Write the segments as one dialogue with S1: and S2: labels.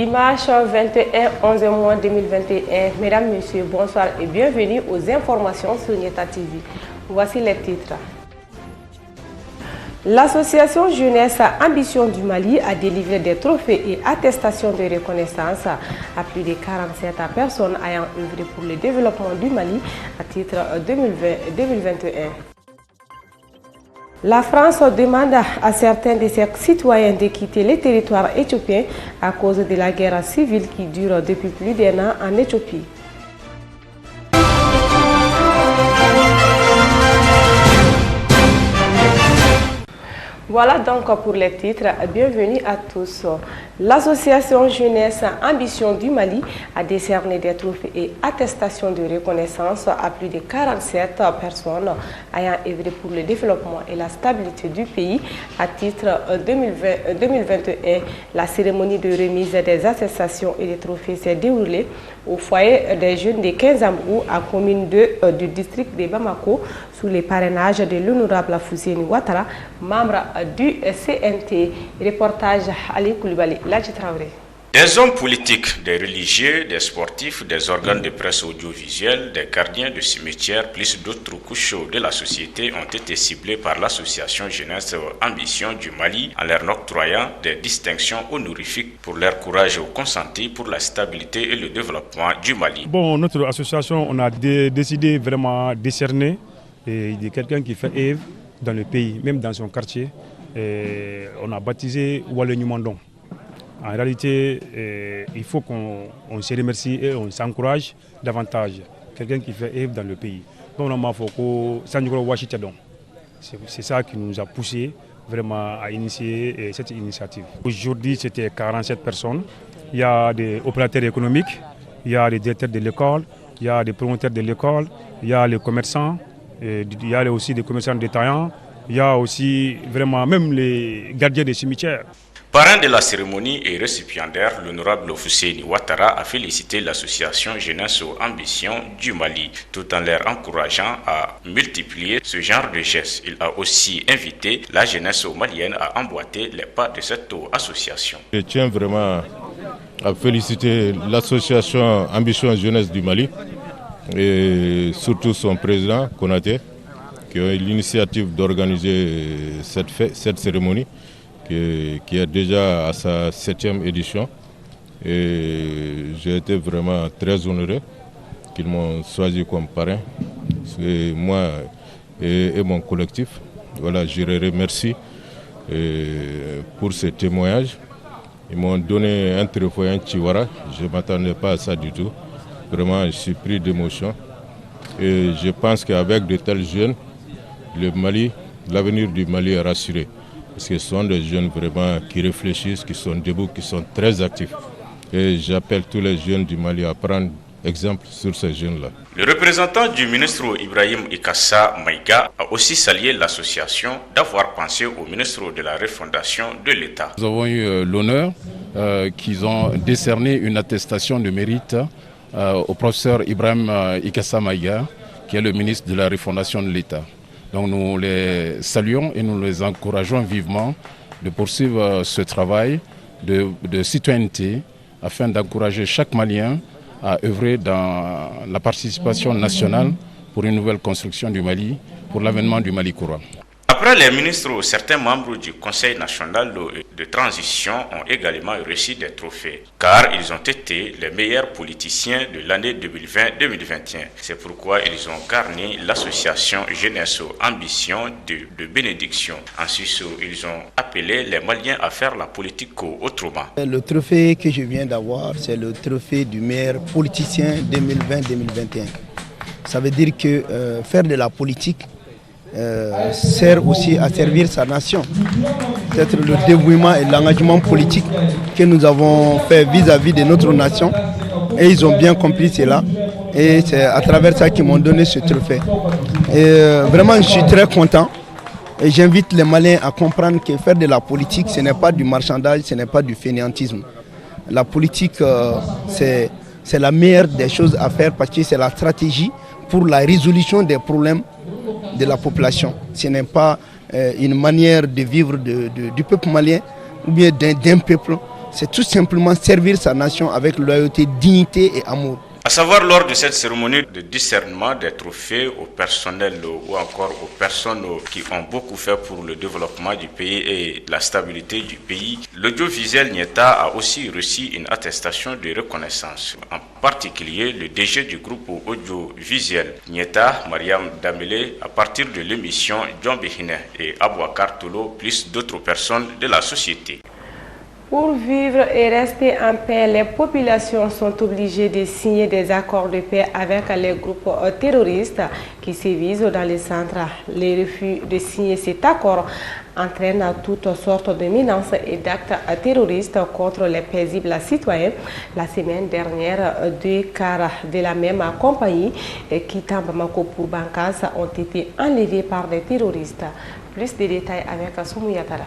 S1: Dimanche 21 11 mois 2021. Mesdames, Messieurs, bonsoir et bienvenue aux informations sur Nieta TV. Voici les titres. L'association Jeunesse Ambition du Mali a délivré des trophées et attestations de reconnaissance à plus de 47 personnes ayant œuvré pour le développement du Mali à titre 2020-2021. La France demande à certains de ses citoyens de quitter le territoire éthiopien à cause de la guerre civile qui dure depuis plus d'1 an en Éthiopie. Voilà donc pour les titres. Bienvenue à tous. L'association Jeunesse Ambition du Mali a décerné des trophées et attestations de reconnaissance à plus de 47 personnes ayant œuvré pour le développement et la stabilité du pays à titre 2021. La cérémonie de remise des attestations et des trophées s'est déroulée au foyer des jeunes de 15 Ambrou à commune 2 du district de Bamako sous les parrainages de l'honorable Fousséni Ouattara, membre du CNT. Reportage Ali Koulibaly, Ladji Traoré.
S2: Des hommes politiques, des religieux, des sportifs, des organes de presse audiovisuelle, des gardiens de cimetières, plus d'autres couches de la société ont été ciblés par l'association Jeunesse Ambition du Mali en leur octroyant des distinctions honorifiques pour leur courage consenti pour la stabilité et le développement du Mali.
S3: Bon, notre association, on a décidé vraiment décerner quelqu'un qui fait œuvre dans le pays, même dans son quartier. Et on a baptisé Wale Numandon. En réalité, il faut qu'on se remercie et on s'encourage davantage. Quelqu'un qui fait œuvre dans le pays. C'est ça qui nous a poussé vraiment à initier cette initiative. Aujourd'hui, c'était 47 personnes. Il y a des opérateurs économiques, il y a des directeurs de l'école, il y a des promoteurs de l'école, il y a les commerçants, il y a aussi des commerçants détaillants, il y a aussi vraiment même les gardiens des cimetières.
S2: Parrain de la cérémonie et récipiendaire, l'honorable Fousséni Ouattara a félicité l'association Jeunesse Ambition du Mali, tout en leur encourageant à multiplier ce genre de gestes. Il a aussi invité la jeunesse malienne à emboîter les pas de cette association.
S4: Je tiens vraiment à féliciter l'association Ambition Jeunesse du Mali et surtout son président, Konaté, qui a eu l'initiative d'organiser cette cérémonie, qui est déjà à sa 7e édition. Et j'ai été vraiment très honoré qu'ils m'ont choisi comme parrain. Et moi et mon collectif, voilà, je les remercie pour ce témoignage. Ils m'ont donné un trophée, un chihuahua. Je ne m'attendais pas à ça du tout. Vraiment, je suis pris d'émotion. Et je pense qu'avec de tels jeunes, l'avenir du Mali est rassuré. Parce que ce sont des jeunes vraiment qui réfléchissent, qui sont debout, qui sont très actifs. Et j'appelle tous les jeunes du Mali à prendre exemple sur ces jeunes-là.
S2: Le représentant du ministre Ibrahim Ikassa Maïga a aussi salué l'association d'avoir pensé au ministre de la refondation de l'État.
S5: Nous avons eu l'honneur qu'ils ont décerné une attestation de mérite au professeur Ibrahim Ikassa Maïga, qui est le ministre de la refondation de l'État. Donc nous les saluons et nous les encourageons vivement de poursuivre ce travail de citoyenneté afin d'encourager chaque Malien à œuvrer dans la participation nationale pour une nouvelle construction du Mali, pour l'avènement du Mali courant.
S2: Après les ministres, certains membres du Conseil national de transition ont également reçu des trophées, car ils ont été les meilleurs politiciens de l'année 2020-2021. C'est pourquoi ils ont garni l'association Jeunesse Ambition de bénédiction. Ensuite, ils ont appelé les Maliens à faire la politique autrement.
S6: Le trophée que je viens d'avoir, c'est le trophée du meilleur politicien 2020-2021. Ça veut dire que faire de la politique sert aussi à servir sa nation. Peut-être le dévouement et l'engagement politique que nous avons fait vis-à-vis de notre nation. Et ils ont bien compris cela. Et c'est à travers ça qu'ils m'ont donné ce trophée. Et vraiment, je suis très content. Et j'invite les Maliens à comprendre que faire de la politique, ce n'est pas du marchandage, ce n'est pas du fainéantisme. La politique, c'est la meilleure des choses à faire parce que c'est la stratégie pour la résolution des problèmes de la population. Ce n'est pas une manière de vivre du peuple malien ou bien d'un peuple. c'est tout simplement servir sa nation avec loyauté, dignité et amour.
S2: À savoir, lors de cette cérémonie de discernement des trophées au personnel ou encore aux personnes qui ont beaucoup fait pour le développement du pays et la stabilité du pays, l'audiovisuel Nieta a aussi reçu une attestation de reconnaissance. En particulier, le DG du groupe audiovisuel Nieta, Mariam Damele, à partir de l'émission John Behine et Abouakar Tolo, plus d'autres personnes de la société.
S1: Pour vivre et rester en paix, les populations sont obligées de signer des accords de paix avec les groupes terroristes qui sévissent dans les centres. Les refus de signer cet accord entraînent toutes sortes de menaces et d'actes terroristes contre les paisibles citoyens. La semaine dernière, 2 cars de la même compagnie quittant Bamako pour Bankas ont été enlevés par des terroristes. Plus de détails avec Soumouyatara.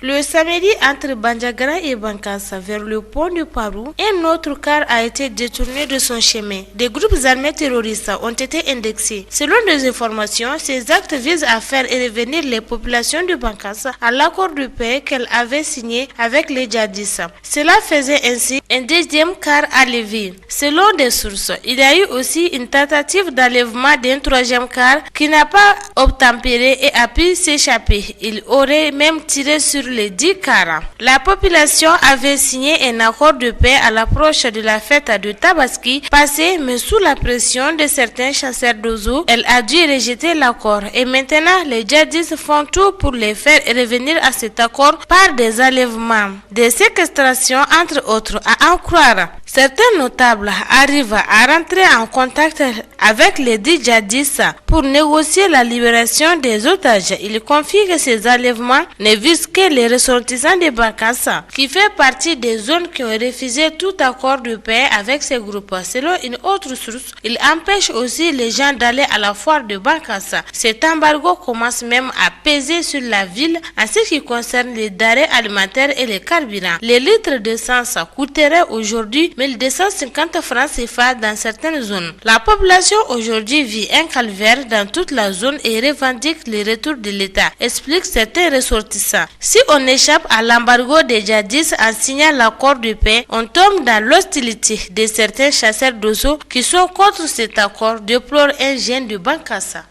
S7: Le samedi, entre Bandiagara et Bankassa, vers le pont de Parou, un autre car a été détourné de son chemin. Des groupes armés terroristes ont été indexés. Selon des informations, ces actes visent à faire revenir les populations de Bankassa à l'accord de paix qu'elles avaient signé avec les djihadistes. Cela faisait ainsi un deuxième car enlevé. Selon des sources, il y a eu aussi une tentative d'enlèvement d'un troisième car qui n'a pas obtempéré et a pu s'échapper. Il aurait même tiré sur les 10 cars. La population avait signé un accord de paix à l'approche de la fête de Tabaski passée, mais sous la pression de certains chasseurs d'oiseaux, elle a dû rejeter l'accord. Et maintenant, les djihadistes font tout pour les faire revenir à cet accord par des enlèvements, des séquestrations, entre autres, à en croire. Certains notables arrivent à rentrer en contact avec les djihadistes pour négocier la libération des otages. Ils confient que ces enlèvements ne visent que les ressortissants de Bankassa, qui fait partie des zones qui ont refusé tout accord de paix avec ces groupes. Selon une autre source, il empêche aussi les gens d'aller à la foire de Bankassa. Cet embargo commence même à peser sur la ville en ce qui concerne les denrées alimentaires et les carburants. Les litres d'essence coûteraient aujourd'hui 1250 francs CFA dans certaines zones. La population aujourd'hui vit un calvaire dans toute la zone et revendique le retour de l'État, expliquent certains ressortissants. Si on échappe à l'embargo des djihadistes en signant l'accord de paix, on tombe dans l'hostilité de certains chasseurs d'oiseaux qui sont contre cet accord, déplore un jeune de Bankassa.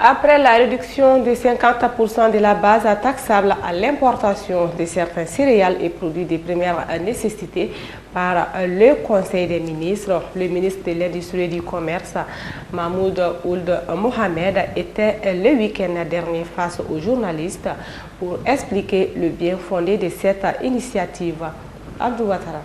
S1: Après la réduction de 50% de la base taxable à l'importation de certains céréales et produits de première nécessité par le Conseil des ministres, le ministre de l'Industrie et du Commerce, Mahmoud Ould Mohamed, était le week-end dernier face aux journalistes pour expliquer le bien fondé de cette initiative. Abdou Ouattara.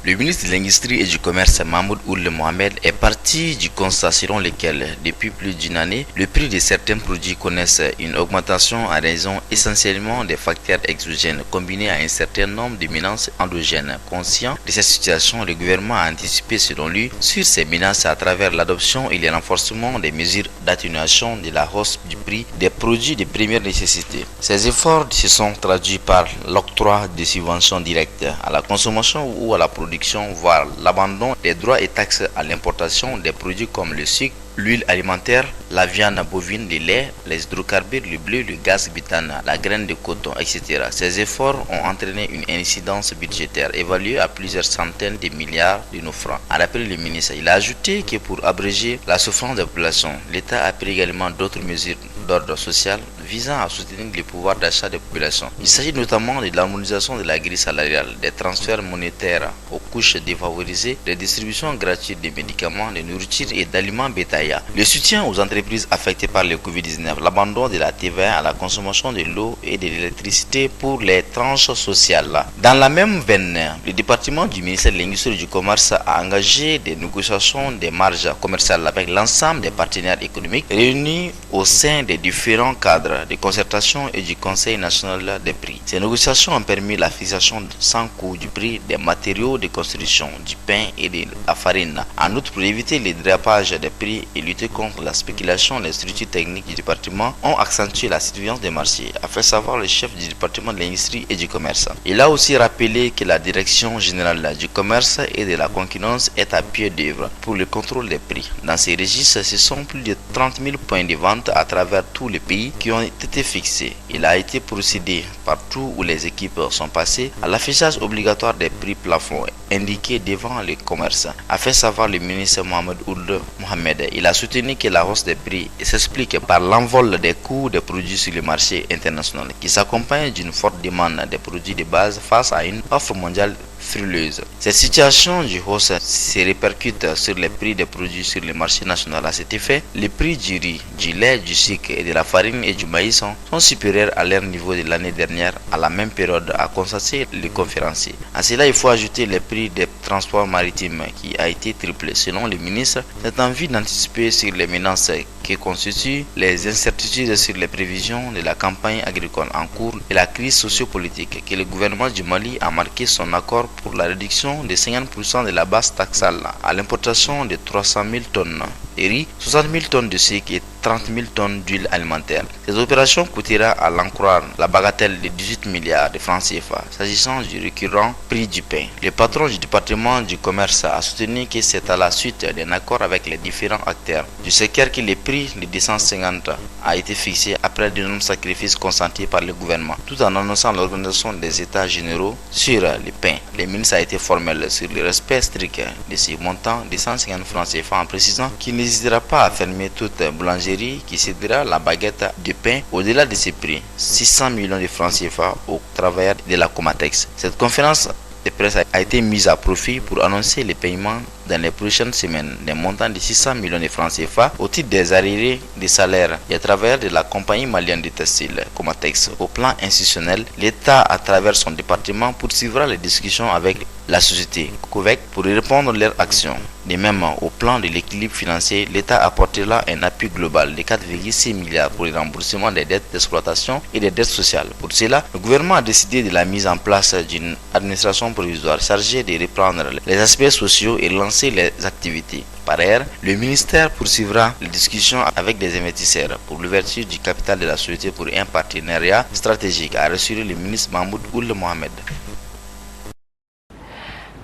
S8: Le ministre de l'Industrie et du Commerce, Mahmoud Ould Mohamed, est parti du constat selon lequel, depuis plus d'une année, le prix de certains produits connaissent une augmentation en raison essentiellement des facteurs exogènes combinés à un certain nombre de menaces endogènes. Conscient de cette situation, le gouvernement a anticipé, selon lui, sur ces menaces à travers l'adoption et le renforcement des mesures d'atténuation de la hausse du prix des produits de première nécessité. Ces efforts se sont traduits par l'octroi de subventions directes à la consommation ou à la production, voire l'abandon des droits et taxes à l'importation des produits comme le sucre, l'huile alimentaire, la viande bovine, le lait, les hydrocarbures, le blé, le gaz butane, la graine de coton, etc. Ces efforts ont entraîné une incidence budgétaire évaluée à plusieurs centaines de milliards de nos francs. A rappelé le ministre, il a ajouté que pour abréger la souffrance des populations, l'État a pris également d'autres mesures d'ordre social visant à soutenir le pouvoir d'achat des populations. Il s'agit notamment de l'harmonisation de la grille salariale, des transferts monétaires aux couches défavorisées, des distributions gratuites de médicaments, de nourriture et d'aliments bétaillats, le soutien aux entreprises affectées par le Covid-19, l'abandon de la TVA à la consommation de l'eau et de l'électricité pour les tranches sociales. Dans la même veine, le département du ministère de l'Industrie et du Commerce a engagé des négociations des marges commerciales avec l'ensemble des partenaires économiques réunis au sein des différents cadres de concertation et du Conseil national des prix. Ces négociations ont permis la fixation sans coût du prix des matériaux de construction, du pain et de la farine. En outre, pour éviter le dérapage des prix et lutter contre la spéculation, les structures techniques du département ont accentué la surveillance des marchés, a fait savoir le chef du département de l'Industrie et du Commerce. Il a aussi rappelé que la direction générale du commerce et de la concurrence est à pied d'œuvre pour le contrôle des prix. Dans ces registres, ce sont plus de 30 000 points de vente à travers tout le pays qui ont été fixés. Il a été procédé partout où les équipes sont passées à l'affichage obligatoire des prix plafonds indiqués devant les commerces, a fait savoir le ministre Mahmoud Ould Mohamed. Il a soutenu que la hausse des prix s'explique par l'envol des coûts des produits sur le marché international qui s'accompagne d'une forte demande des produits de base face à une offre mondiale frileuse. Cette situation de hausse se répercute sur les prix des produits sur le marché national. À cet effet, les prix du riz, du lait, du sucre et de la farine et du maïs sont supérieurs à leur niveau de l'année dernière à la même période, a constaté le conférencier. À cela, il faut ajouter les prix des transports maritimes qui a été triplé. Selon le ministre, cette envie d'anticiper sur les menaces que constituent les incertitudes sur les prévisions de la campagne agricole en cours et la crise sociopolitique que le gouvernement du Mali a marqué son accord pour la réduction de 50% de la base taxale à l'importation de 300 000 tonnes de riz, 60 000 tonnes de sucre et 30 000 tonnes d'huile alimentaire. Cette opération coûtera à l'en croire la bagatelle de 18 milliards de francs CFA. S'agissant du récurrent prix du pain, le patron du département du commerce a soutenu que c'est à la suite d'un accord avec les différents acteurs du secteur que le prix de 250 a été fixé après d'énormes sacrifices consentis par le gouvernement, tout en annonçant l'organisation des états généraux sur le pain. Le ministre a été formel sur le respect strict de ces montants de 150 francs CFA en précisant qu'il n'hésitera pas à fermer toute boulangerie qui cédera la baguette de pain au-delà de ces prix, 600 millions de francs CFA aux travailleurs de la Comatex. Cette conférence de presse a été mise à profit pour annoncer les paiements dans les prochaines semaines des montants de 600 millions de francs CFA au titre des arriérés des salaires des travailleurs de la compagnie malienne de textile Comatex. Au plan institutionnel, l'État, à travers son département, poursuivra les discussions avec la société COVEC pour répondre à leurs actions. De même, au plan de l'équilibre financier, l'État apportera un appui global de 4,6 milliards pour le remboursement des dettes d'exploitation et des dettes sociales. Pour cela, le gouvernement a décidé de la mise en place d'une administration provisoire chargée de reprendre les aspects sociaux et lancer les activités. Par ailleurs, le ministère poursuivra les discussions avec des investisseurs pour l'ouverture du capital de la société pour un partenariat stratégique, a rassuré le ministre Mahmoud Ould Mohamed.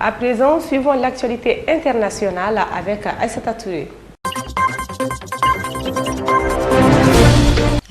S1: À présent, suivons l'actualité internationale avec Aïssata Touré.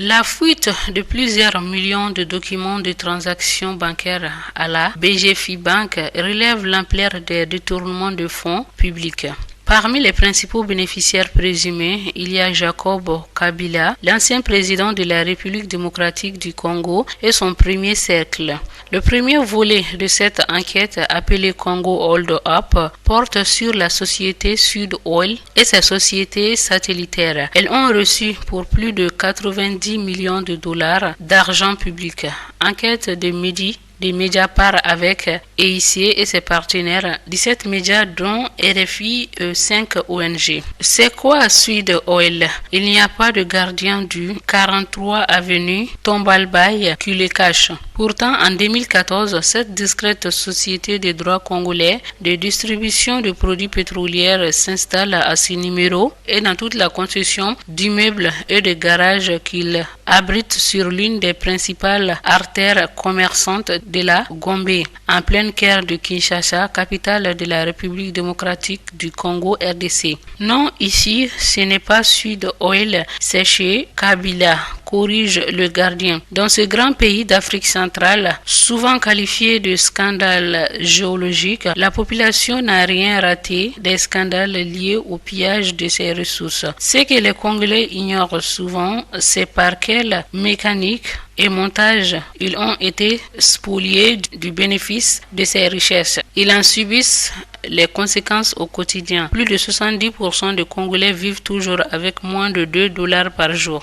S9: La fuite de plusieurs millions de documents de transactions bancaires à la BGFI Bank relève l'ampleur des détournements de fonds publics. Parmi les principaux bénéficiaires présumés, il y a Jacob Kabila, l'ancien président de la République démocratique du Congo et son premier cercle. Le premier volet de cette enquête, appelé Congo Hold Up, porte sur la société Sud Oil et ses sociétés satellitaires. Elles ont reçu pour plus de 90 millions de dollars d'argent public. Enquête de Midi des Mediapart avec EIC et ses partenaires, 17 médias dont RFI et 5 ONG. C'est quoi Sud Oil? Il n'y a pas de gardien du 43 avenue Tombalbaye qui le cache. Pourtant, en 2014, cette discrète société de droit congolais de distribution de produits pétroliers s'installe à ce numéro et dans toute la concession d'immeubles et de garages qu'il abrite sur l'une des principales artères commerçantes de la Gombe, en plein cœur de Kinshasa, capitale de la République démocratique du Congo RDC. Non, ici, ce n'est pas Sud Oil, c'est chez Kabila, corrige le gardien. Dans ce grand pays d'Afrique centrale, souvent qualifié de scandale géologique, la population n'a rien raté des scandales liés au pillage de ses ressources. Ce que les Congolais ignorent souvent, c'est par quelle mécanique et montage ils ont été spoliés du bénéfice de ces richesses. Ils en subissent les conséquences au quotidien. Plus de 70% des Congolais vivent toujours avec moins de $2 par jour.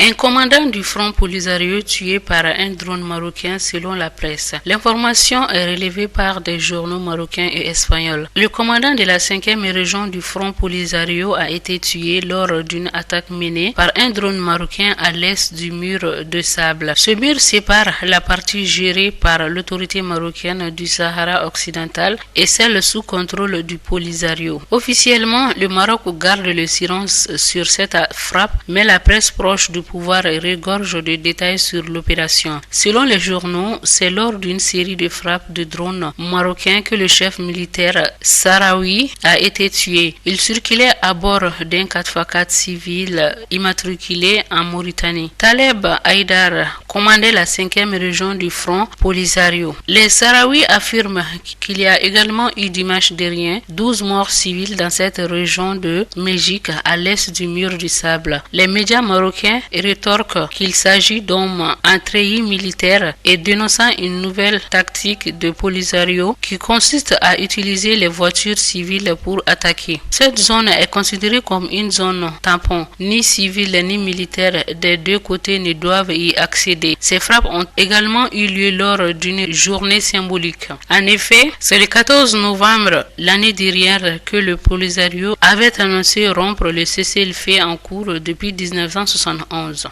S9: Un commandant du Front Polisario tué par un drone marocain selon la presse. L'information est relevée par des journaux marocains et espagnols. Le commandant de la 5e région du Front Polisario a été tué lors d'une attaque menée par un drone marocain à l'est du mur de sable. Ce mur sépare la partie gérée par l'autorité marocaine du Sahara occidental et celle sous contrôle du Polisario. Officiellement, le Maroc garde le silence sur cette frappe, mais la presse proche du pouvoir regorge de détails sur l'opération. Selon les journaux, c'est lors d'une série de frappes de drones marocains que le chef militaire sahraoui a été tué. Il circulait à bord d'un 4x4 civil immatriculé en Mauritanie. Taleb Haïdar commandait la 5e région du front Polisario. Les Sahraouis affirment qu'il y a également eu dimanche dernier 12 morts civils dans cette région de Megic à l'est du mur du sable. Les médias marocains rétorquent qu'il s'agit d'hommes en treillis militaire et dénonçant une nouvelle tactique de Polisario qui consiste à utiliser les voitures civiles pour attaquer. Cette zone est considérée comme une zone tampon. Ni civils ni militaires des deux côtés ne doivent y accéder. Ces frappes ont également eu lieu lors d'une journée symbolique. En effet, c'est le 14 novembre l'année dernière que le Polisario avait annoncé rompre le cessez-le-feu en cours depuis 1971.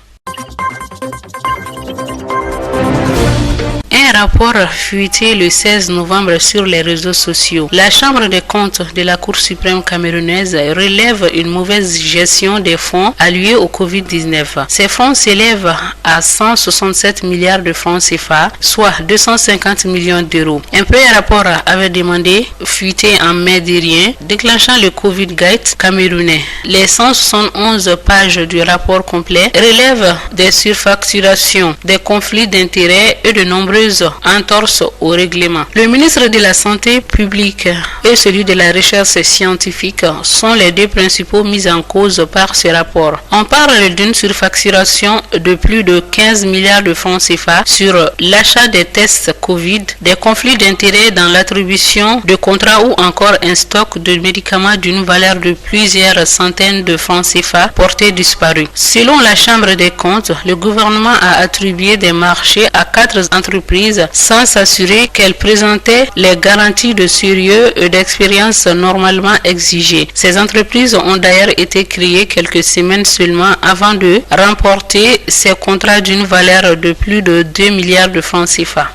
S9: Un rapport fuité le 16 novembre sur les réseaux sociaux. La Chambre des comptes de la Cour suprême camerounaise relève une mauvaise gestion des fonds alloués au Covid-19. Ces fonds s'élèvent à 167 milliards de francs CFA, soit 250 millions d'euros. Un premier rapport avait demandé, fuité en mai dernier, déclenchant le Covid-Gate camerounais. Les 171 pages du rapport complet relèvent des surfacturations, des conflits d'intérêts et de nombreuses entorses au règlement. Le ministre de la Santé publique et celui de la Recherche scientifique sont les deux principaux mis en cause par ce rapport. On parle d'une surfacturation de plus de 15 milliards de francs CFA sur l'achat des tests Covid, des conflits d'intérêts dans l'attribution de contrats ou encore un stock de médicaments d'une valeur de plusieurs centaines de francs CFA portés disparus. Selon la Chambre des comptes, le gouvernement a attribué des marchés à 4 entreprises sans s'assurer qu'elles présentaient les garanties de sérieux et d'expérience normalement exigées. Ces entreprises ont d'ailleurs été créées quelques semaines seulement avant de remporter ces contrats d'une valeur de plus de 2 milliards de francs CFA.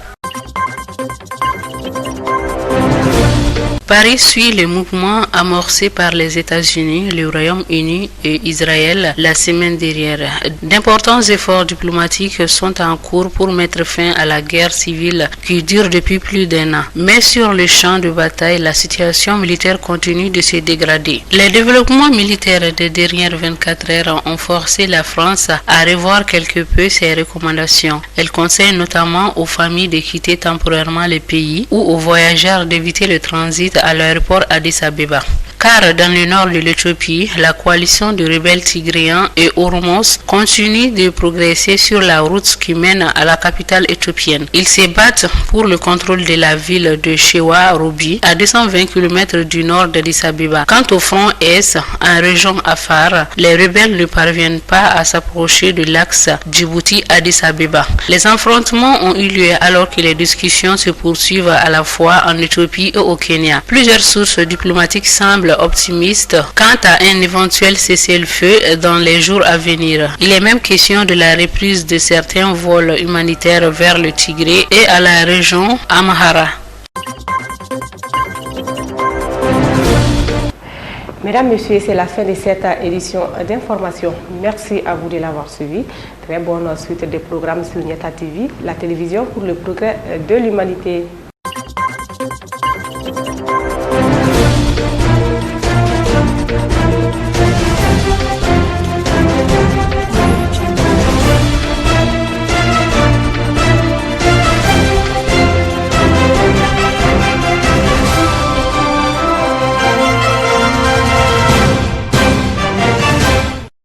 S9: Paris suit le mouvement amorcé par les États-Unis, le Royaume-Uni et Israël la semaine dernière. D'importants efforts diplomatiques sont en cours pour mettre fin à la guerre civile qui dure depuis plus d'1 an. Mais sur le champ de bataille, la situation militaire continue de se dégrader. Les développements militaires des dernières 24 heures ont forcé la France à revoir quelque peu ses recommandations. Elle conseille notamment aux familles de quitter temporairement le pays ou aux voyageurs d'éviter le transit à l'aéroport Addis Abeba. Car dans le nord de l'Éthiopie, la coalition de rebelles tigréens et Oromos continue de progresser sur la route qui mène à la capitale éthiopienne. Ils se battent pour le contrôle de la ville de Shewa Robi, à 220 km du nord d'Addis Abeba. Quant au front Est, en région Afar, les rebelles ne parviennent pas à s'approcher de l'axe Djibouti-Addis Abeba. Les affrontements ont eu lieu alors que les discussions se poursuivent à la fois en Éthiopie et au Kenya. Plusieurs sources diplomatiques semblent optimiste quant à un éventuel cessez-le-feu dans les jours à venir. Il est même question de la reprise de certains vols humanitaires vers le Tigré et à la région Amhara.
S1: Mesdames, Messieurs, c'est la fin de cette édition d'information. Merci à vous de l'avoir suivi. Très bonne suite des programmes sur Nieta TV, la télévision pour le progrès de l'humanité.